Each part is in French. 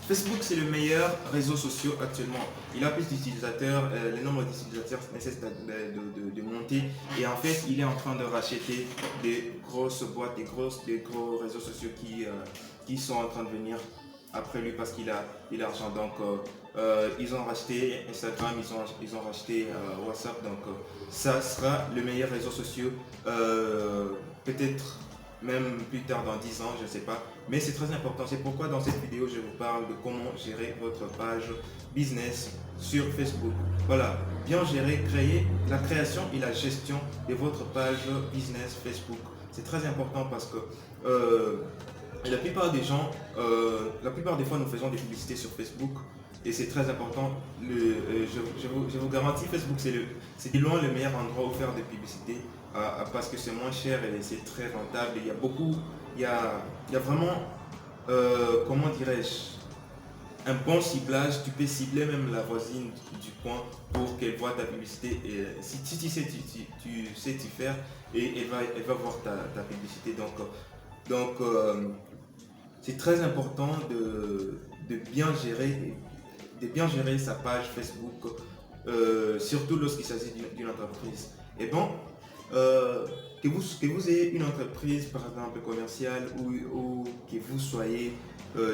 Facebook, c'est le meilleur réseau social actuellement. Il a plus d'utilisateurs, le nombre d'utilisateurs nécessite de monter. Et en fait, il est en train de racheter des grosses boîtes, des gros réseaux sociaux qui sont en train de venir après lui parce qu'il a l'argent. Donc, ils ont racheté Instagram, ils ont racheté WhatsApp. Donc, ça sera le meilleur réseau social. Peut-être même plus tard dans 10 ans, je ne sais pas. Mais c'est très important. C'est pourquoi dans cette vidéo, je vous parle de comment gérer votre page business sur Facebook. Voilà, bien gérer, créer la création et la gestion de votre page business Facebook. C'est très important parce que la plupart des gens, la plupart des fois, nous faisons des publicités sur Facebook et c'est très important. Je vous garantis, Facebook, c'est de loin le meilleur endroit où faire des publicités parce que c'est moins cher et c'est très rentable. Il y a beaucoup, il y a vraiment, comment dirais-je, un bon ciblage. Tu peux cibler même la voisine du coin pour qu'elle voit ta publicité. Et si tu sais, tu sais t'y faire et elle va voir ta publicité. Donc, c'est très important de bien gérer, sa page Facebook, surtout lorsqu'il s'agit d'une entreprise. Et bon, que vous ayez une entreprise, par exemple commerciale, ou que vous soyez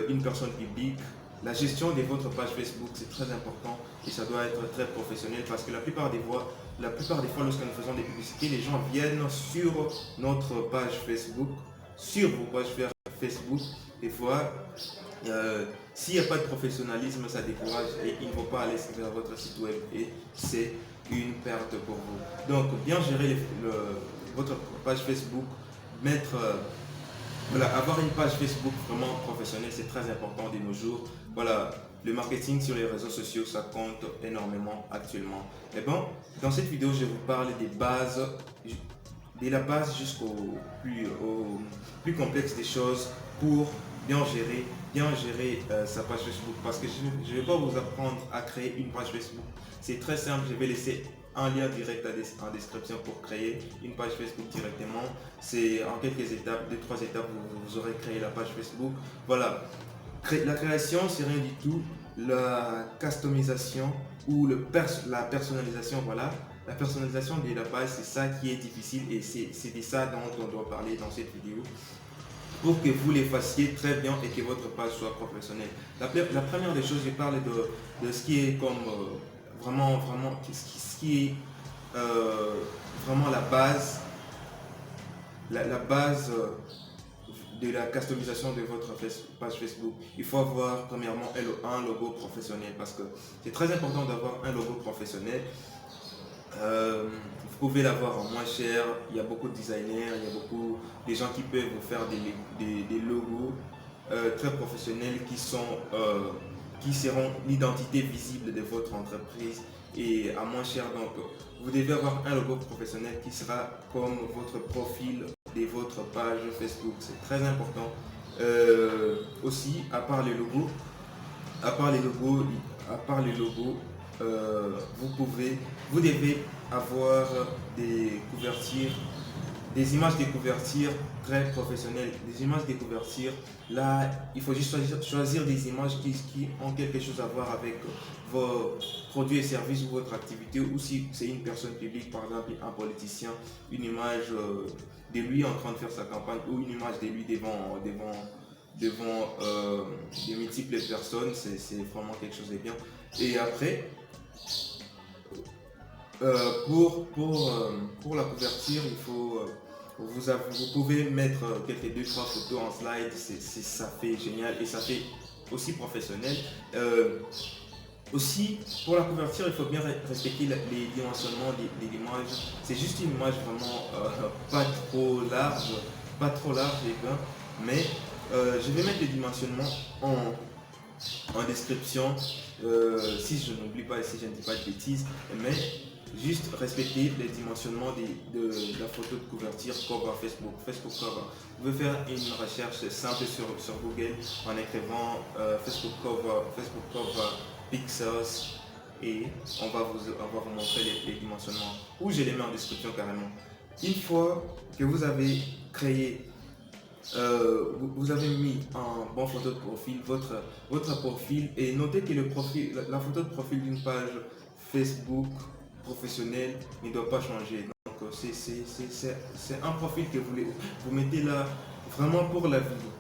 une personne publique, la gestion de votre page Facebook, c'est très important et ça doit être très professionnel parce que la plupart des fois, lorsque nous faisons des publicités, les gens viennent sur notre page Facebook, sur vos pages Facebook. Des fois, s'il n'y a pas de professionnalisme, ça décourage et il ne faut pas aller vers votre site web et c'est une perte pour vous. Donc, bien gérer votre page Facebook, voilà, avoir une page Facebook vraiment professionnelle, c'est très important de nos jours. Voilà, le marketing sur les réseaux sociaux, ça compte énormément actuellement. Et bon, dans cette vidéo, je vous parle des bases, de la base jusqu'au plus complexe des choses pour bien gérer sa page Facebook. Parce que je ne vais pas vous apprendre à créer une page Facebook. C'est très simple, je vais laisser un lien direct en description pour créer une page Facebook directement. C'est en quelques étapes, 2-3 étapes, vous aurez créé la page Facebook. Voilà, la création, c'est rien du tout. La customisation ou la personnalisation, voilà. La personnalisation de la page, c'est ça qui est difficile et c'est de ça dont on doit parler dans cette vidéo pour que vous les fassiez très bien et que votre page soit professionnelle. La première des choses, je parle de ce qui est comme vraiment, ce qui est vraiment la base, la base de la customisation de votre page Facebook. Il faut avoir premièrement un logo professionnel parce que c'est très important d'avoir un logo professionnel. Vous pouvez l'avoir en moins cher, il y a beaucoup de designers, il y a beaucoup de gens qui peuvent vous faire des logos très professionnels qui seront l'identité visible de votre entreprise et à moins cher. Donc vous devez avoir un logo professionnel qui sera comme votre profil de votre page Facebook, c'est très important. Aussi, à part les logos, vous devez avoir des couvertures, des images de couverture très professionnelles. Des images de couverture, là, il faut juste choisir des images qui ont quelque chose à voir avec vos produits et services ou votre activité, ou si c'est une personne publique, par exemple un politicien, une image de lui en train de faire sa campagne ou une image de lui devant de multiples personnes, c'est vraiment quelque chose de bien. Et après, pour la couverture, il faut, vous pouvez mettre quelques 2-3 photos en slide, ça fait génial et ça fait aussi professionnel. Aussi, pour la couverture, il faut bien respecter les dimensionnements de l'image. C'est juste une image vraiment pas trop large, les gars, mais je vais mettre les dimensionnements en description si je n'oublie pas et si je ne dis pas de bêtises, mais juste respecter les dimensionnements de la photo de couverture cover Facebook cover. Vous pouvez faire une recherche simple sur Google en écrivant Facebook cover pixels et on va vous montrer les dimensionnements ou je les mets en description carrément. Une fois que vous avez créé vous avez mis un bon photo de profil, votre profil, et notez que le profil, la photo de profil d'une page Facebook professionnelle ne doit pas changer. Donc c'est un profil que vous mettez là vraiment pour la vie.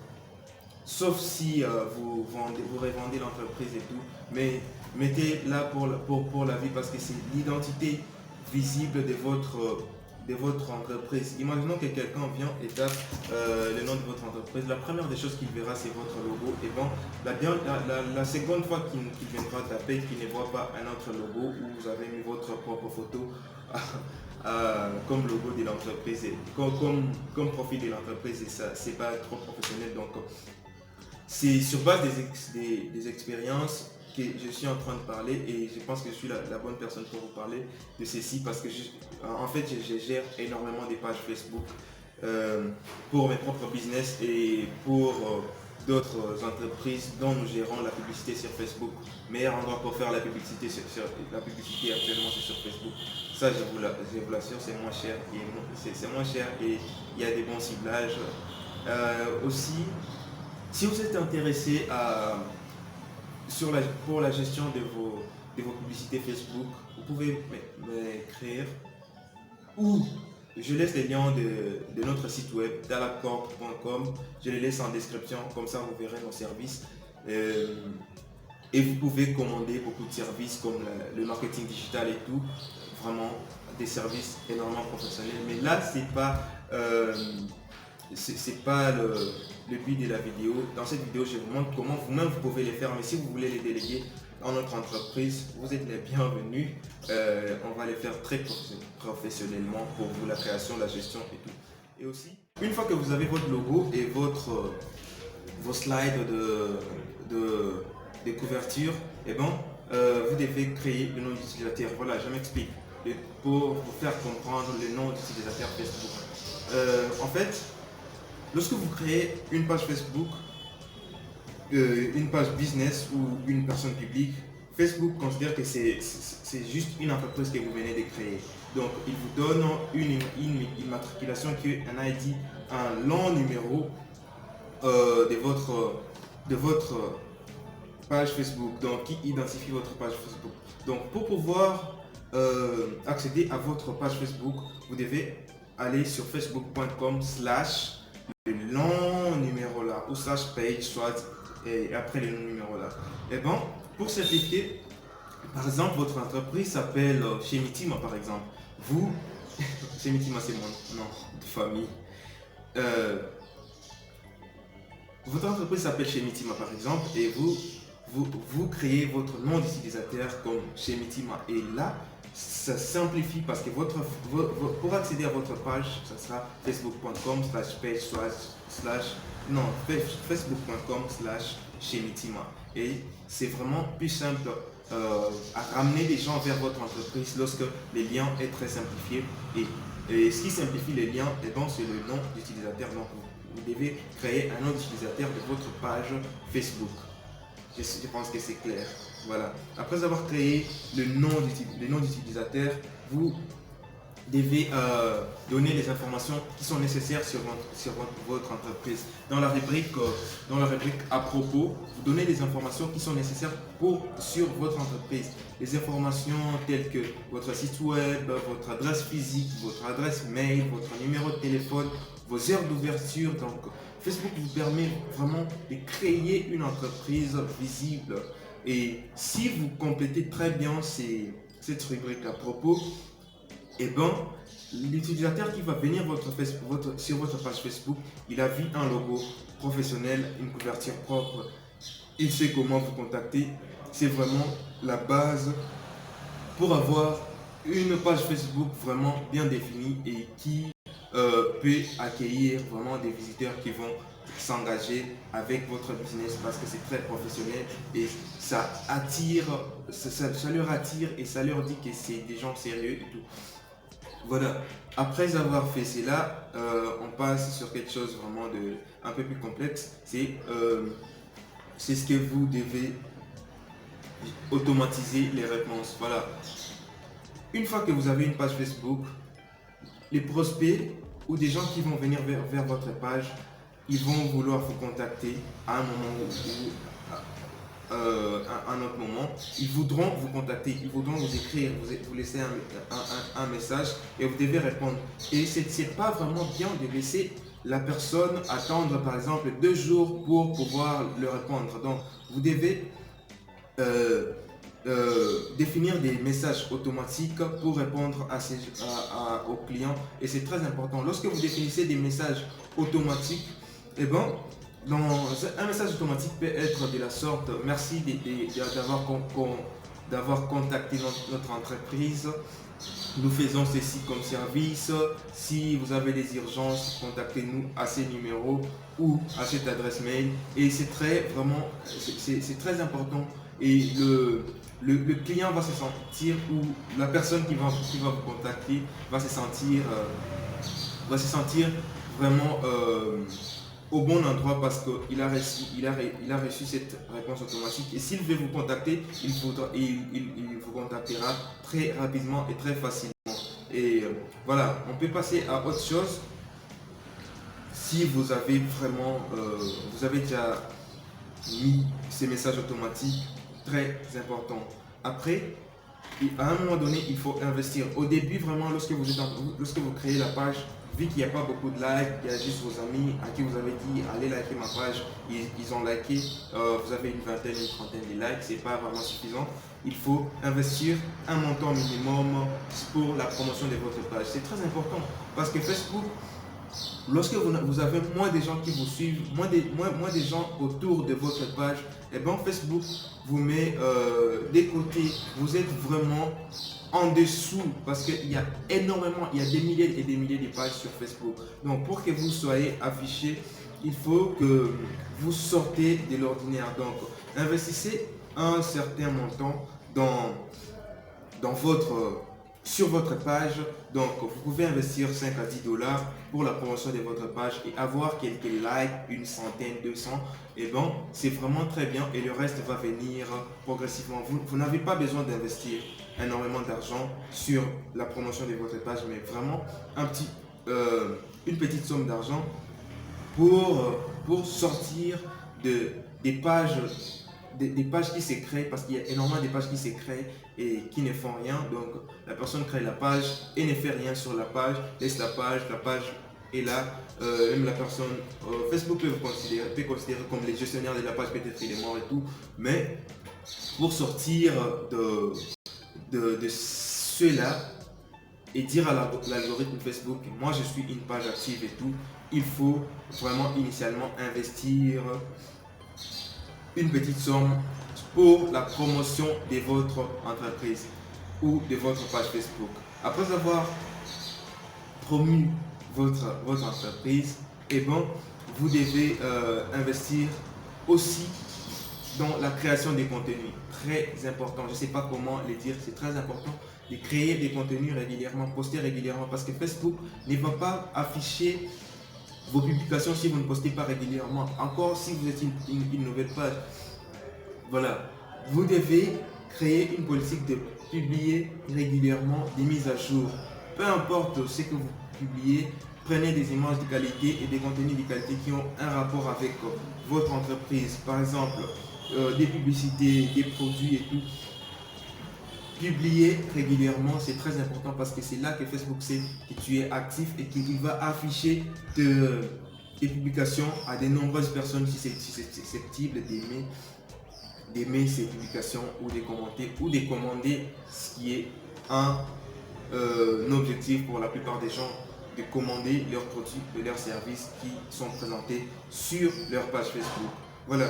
Sauf si vous revendez l'entreprise et tout, mais mettez là pour la vie parce que c'est l'identité visible de votre entreprise. Imaginons que quelqu'un vient et tape le nom de votre entreprise. La première des choses qu'il verra, c'est votre logo. Et bon, la seconde fois qu'il viendra taper, qu'il ne voit pas un autre logo où vous avez mis votre propre photo comme logo de l'entreprise, comme profil de l'entreprise, et ça, c'est pas trop professionnel. Donc, c'est sur base des expériences que je suis en train de parler et je pense que je suis la bonne personne pour vous parler de ceci parce que en fait je gère énormément des pages Facebook pour mes propres business et pour d'autres entreprises dont nous gérons la publicité sur Facebook. Meilleur endroit pour faire la publicité, la publicité actuellement c'est sur Facebook. Ça je vous l'assure, c'est moins cher c'est moins cher et il y a des bons ciblages. Aussi, si vous êtes intéressé pour la gestion de vos publicités Facebook, vous pouvez m'écrire ou je laisse les liens de notre site web dalacorp.com. Je les laisse en description, comme ça vous verrez nos services. Et vous pouvez commander beaucoup de services comme le marketing digital et tout. Vraiment des services énormément professionnels. Mais là, c'est pas le but de la vidéo. Dans cette vidéo, je vous montre comment vous-même vous pouvez les faire. Mais si vous voulez les déléguer dans notre entreprise, vous êtes les bienvenus. On va les faire très professionnellement pour vous, la création, la gestion et tout. Et aussi, une fois que vous avez votre logo et vos slides de couverture, et bon, vous devez créer le nom d'utilisateur. Voilà, je m'explique. Pour vous faire comprendre le nom d'utilisateur Facebook. En fait, lorsque vous créez une page Facebook, une page business ou une personne publique, Facebook considère que c'est juste une entreprise que vous venez de créer. Donc, il vous donne une immatriculation qui est un ID, un long numéro de votre page Facebook, donc qui identifie votre page Facebook. Donc, pour pouvoir accéder à votre page Facebook, vous devez aller sur facebook.com/ le long numéro là, ou slash page, soit et après le numéro là. Et bon, pour certifier, par exemple, votre entreprise s'appelle Chemitima par exemple. Vous, Chemitima c'est mon nom de famille. Votre entreprise s'appelle Chemitima par exemple et vous créez votre nom d'utilisateur comme Chemitima et là, ça simplifie parce que pour accéder à votre page, ça sera facebook.com/page/ facebook.com/chemitima et c'est vraiment plus simple à ramener les gens vers votre entreprise lorsque les liens est très simplifié et ce qui simplifie les liens, c'est le nom d'utilisateur. Donc vous devez créer un nom d'utilisateur de votre page Facebook. Je pense que c'est clair. Voilà. Après avoir créé le nom d'utilisateur, vous devez donner les informations qui sont nécessaires sur votre entreprise. Dans la rubrique à propos, vous donnez les informations qui sont nécessaires sur votre entreprise. Les informations telles que votre site web, votre adresse physique, votre adresse mail, votre numéro de téléphone, vos heures d'ouverture. Donc, Facebook vous permet vraiment de créer une entreprise visible. Et si vous complétez très bien cette rubrique à propos, l'utilisateur qui va venir sur votre page Facebook, il a vu un logo professionnel, une couverture propre, il sait comment vous contacter. C'est vraiment la base pour avoir une page Facebook vraiment bien définie et qui peut accueillir vraiment des visiteurs qui vont s'engager avec votre business parce que c'est très professionnel et ça attire, ça leur attire et ça leur dit que c'est des gens sérieux et tout. Voilà, après avoir fait cela, on passe sur quelque chose vraiment un peu plus complexe, c'est ce que vous devez automatiser les réponses. Voilà, une fois que vous avez une page Facebook, les prospects ou des gens qui vont venir vers votre page ils vont vouloir vous contacter à un moment ou un autre moment. Ils voudront vous contacter, ils voudront vous écrire, vous laisser un message et vous devez répondre. Et c'est pas vraiment bien de laisser la personne attendre par exemple 2 jours pour pouvoir le répondre. Donc vous devez définir des messages automatiques pour répondre aux clients, et c'est très important. Lorsque vous définissez des messages automatiques, eh ben, un message automatique peut être de la sorte: merci d'avoir contacté notre entreprise, nous faisons ceci comme service, si vous avez des urgences, contactez-nous à ces numéros ou à cette adresse mail. Et c'est très important, et le client va se sentir, ou la personne qui va vous contacter va se sentir vraiment au bon endroit, parce qu'il a reçu cette réponse automatique. Et s'il veut vous contacter, il vous contactera très rapidement et très facilement. Et voilà, on peut passer à autre chose. Si vous avez vous avez déjà mis ces messages automatiques, très important. Après, à un moment donné, il faut investir. Au début, vraiment, lorsque vous créez la page, vu qu'il n'y a pas beaucoup de likes, il y a juste vos amis à qui vous avez dit allez liker ma page, ils ont liké, vous avez une vingtaine, une trentaine de likes, c'est pas vraiment suffisant. Il faut investir un montant minimum pour la promotion de votre page. C'est très important, parce que Facebook, lorsque vous avez moins de gens qui vous suivent, moins de gens autour de votre page, et bien Facebook vous met des côtés. Vous êtes vraiment en dessous, parce qu'il y a des milliers et des milliers de pages sur Facebook. Donc pour que vous soyez affiché, il faut que vous sortez de l'ordinaire. Donc investissez un certain montant sur votre page. Donc vous pouvez investir 5 à 10 dollars pour la promotion de votre page et avoir quelques likes, une centaine, 200. Et bon, c'est vraiment très bien, et le reste va venir progressivement. Vous n'avez pas besoin d'investir énormément d'argent sur la promotion de votre page, mais vraiment une petite somme d'argent pour sortir des pages qui se créent, parce qu'il y a énormément de pages qui se créent et qui ne font rien. Donc la personne crée la page et ne fait rien sur la page, laisse la page est là. Même la personne, Facebook peut considérer comme les gestionnaires de la page, peut-être il est mort et tout, mais pour sortir de cela et dire à l'algorithme Facebook: moi je suis une page active et tout, il faut vraiment initialement investir une petite somme pour la promotion de votre entreprise ou de votre page Facebook. Après avoir promu votre entreprise, et bon, vous devez investir aussi dans la création des contenus. Très important, je ne sais pas comment le dire, c'est très important de créer des contenus régulièrement, poster régulièrement, parce que Facebook ne va pas afficher vos publications si vous ne postez pas régulièrement. Encore si vous êtes une nouvelle page. Voilà, vous devez créer une politique de publier régulièrement des mises à jour. Peu importe ce que vous publiez, prenez des images de qualité et des contenus de qualité qui ont un rapport avec votre entreprise. Par exemple, des publicités, des produits et tout. Publier régulièrement, c'est très important, parce que c'est là que Facebook sait que tu es actif et qu'il va afficher tes publications à de nombreuses personnes susceptibles d'aimer ces publications ou de commenter ou de commander, ce qui est un objectif pour la plupart des gens, de commander leurs produits et leurs services qui sont présentés sur leur page Facebook. Voilà,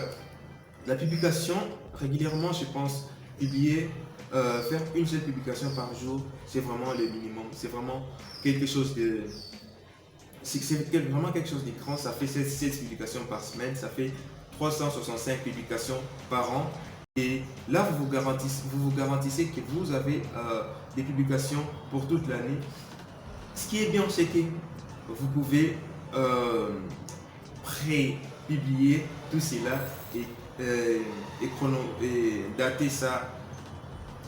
la publication régulièrement, je pense, faire une seule publication par jour, c'est vraiment le minimum. C'est vraiment quelque chose de grand. Ça fait 16 publications par semaine, ça fait 365 publications par an. Et là, vous vous garantissez que vous avez des publications pour toute l'année. Ce qui est bien, c'est que vous pouvez pré-publier tout cela et dater ça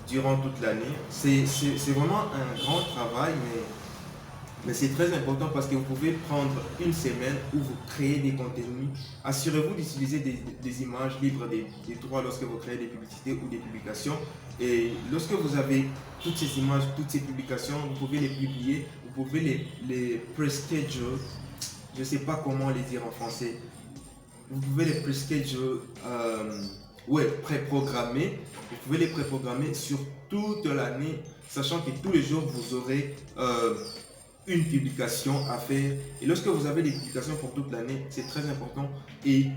durant toute l'année. C'est vraiment un grand travail, mais Mais c'est très important parce que vous pouvez prendre une semaine où vous créez des contenus. Assurez-vous d'utiliser des images libres des droits lorsque vous créez des publicités ou des publications. Et lorsque vous avez toutes ces images, toutes ces publications, vous pouvez les publier, vous pouvez les pre-schedule. Je ne sais pas comment les dire en français. Vous pouvez les pre-schedule, ouais, pré-programmer. Vous pouvez les pré-programmer sur toute l'année, sachant que tous les jours vous aurez une publication à faire. Et lorsque vous avez des publications pour toute l'année, c'est très important. Et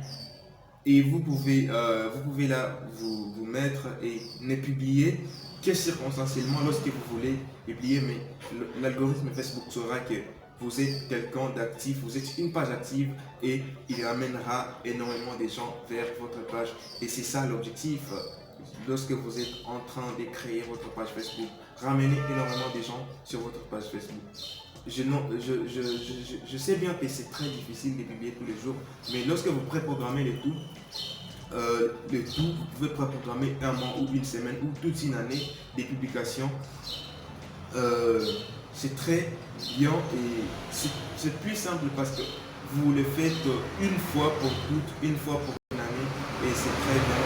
vous pouvez là vous mettre et ne publier que circonstanciellement lorsque vous voulez publier. Mais l'algorithme Facebook saura que vous êtes quelqu'un d'actif, vous êtes une page active et il ramènera énormément de gens vers votre page. Et c'est ça l'objectif. Lorsque vous êtes en train de créer votre page Facebook, ramenez énormément de gens sur votre page Facebook. Je sais bien que c'est très difficile de publier tous les jours, mais lorsque vous préprogrammez vous pouvez préprogrammer un mois ou une semaine ou toute une année des publications. C'est très bien et c'est plus simple parce que vous le faites une fois pour toutes, une fois pour une année et c'est très bien.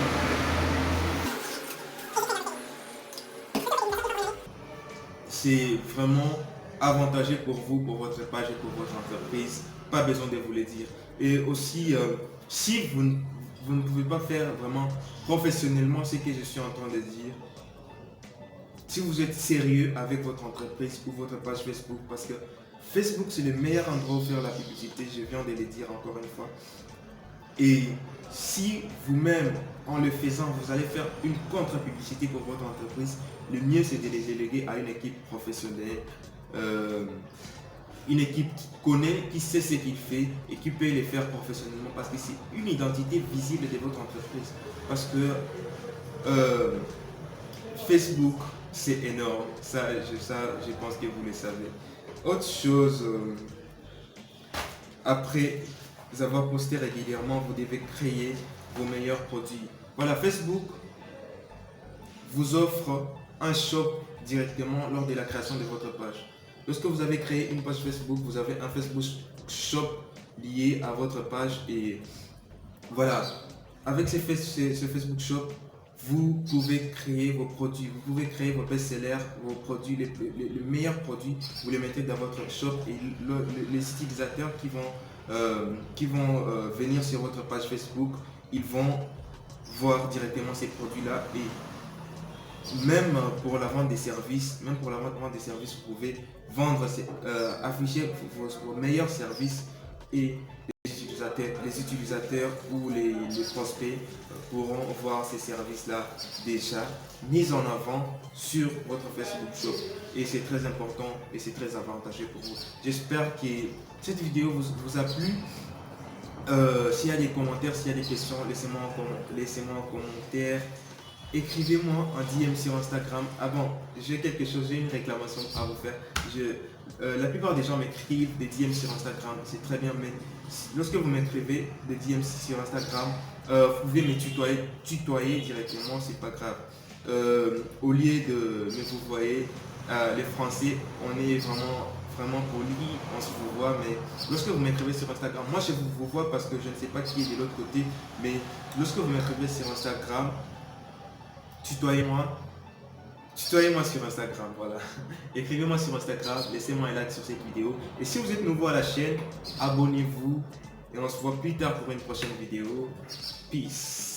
C'est vraiment avantageux pour vous, pour votre page et pour votre entreprise. Pas besoin de vous le dire. Et aussi, si vous ne pouvez pas faire vraiment professionnellement ce que je suis en train de dire, si vous êtes sérieux avec votre entreprise ou votre page Facebook, parce que Facebook c'est le meilleur endroit où faire la publicité, je viens de le dire encore une fois. Et si vous-même, en le faisant, vous allez faire une contre-publicité pour votre entreprise, le mieux c'est de les déléguer à une équipe professionnelle, une équipe qui connaît, qui sait ce qu'il fait et qui peut les faire professionnellement parce que c'est une identité visible de votre entreprise. Parce que Facebook, c'est énorme. Ça, je pense que vous le savez. Autre chose, après avoir posté régulièrement, vous devez créer vos meilleurs produits. Voilà, Facebook vous offre un shop directement lors de la création de votre page. Lorsque vous avez créé une page Facebook, vous avez un Facebook Shop lié à votre page et voilà, avec ce Facebook Shop, vous pouvez créer vos produits, vous pouvez créer vos best-sellers, vos produits, les meilleurs produits, vous les mettez dans votre shop et les utilisateurs qui vont venir sur votre page Facebook, ils vont voir directement ces produits-là et même pour la vente des services, vous pouvez vendre, afficher vos meilleurs services et les utilisateurs ou les prospects pourront voir ces services-là déjà mis en avant sur votre Facebook Shop. Et c'est très important et c'est très avantageux pour vous. J'espère que cette vidéo vous a plu. S'il y a des commentaires, s'il y a des questions, laissez-moi en commentaire. Écrivez-moi en DM sur Instagram. Ah bon, j'ai une réclamation à vous faire. La plupart des gens m'écrivent des DM sur Instagram, c'est très bien, mais lorsque vous m'écrivez des DM sur Instagram, vous pouvez me tutoyer directement, c'est pas grave. Au lieu de me vous voyez, les Français, on est vraiment poli, on se vous voit, mais lorsque vous m'écrivez sur Instagram, moi je vous vois parce que je ne sais pas qui est de l'autre côté, mais lorsque vous m'écrivez sur Instagram, tutoyez-moi sur Instagram, voilà. Écrivez-moi sur Instagram, laissez-moi un like sur cette vidéo. Et si vous êtes nouveau à la chaîne, abonnez-vous. Et on se voit plus tard pour une prochaine vidéo. Peace.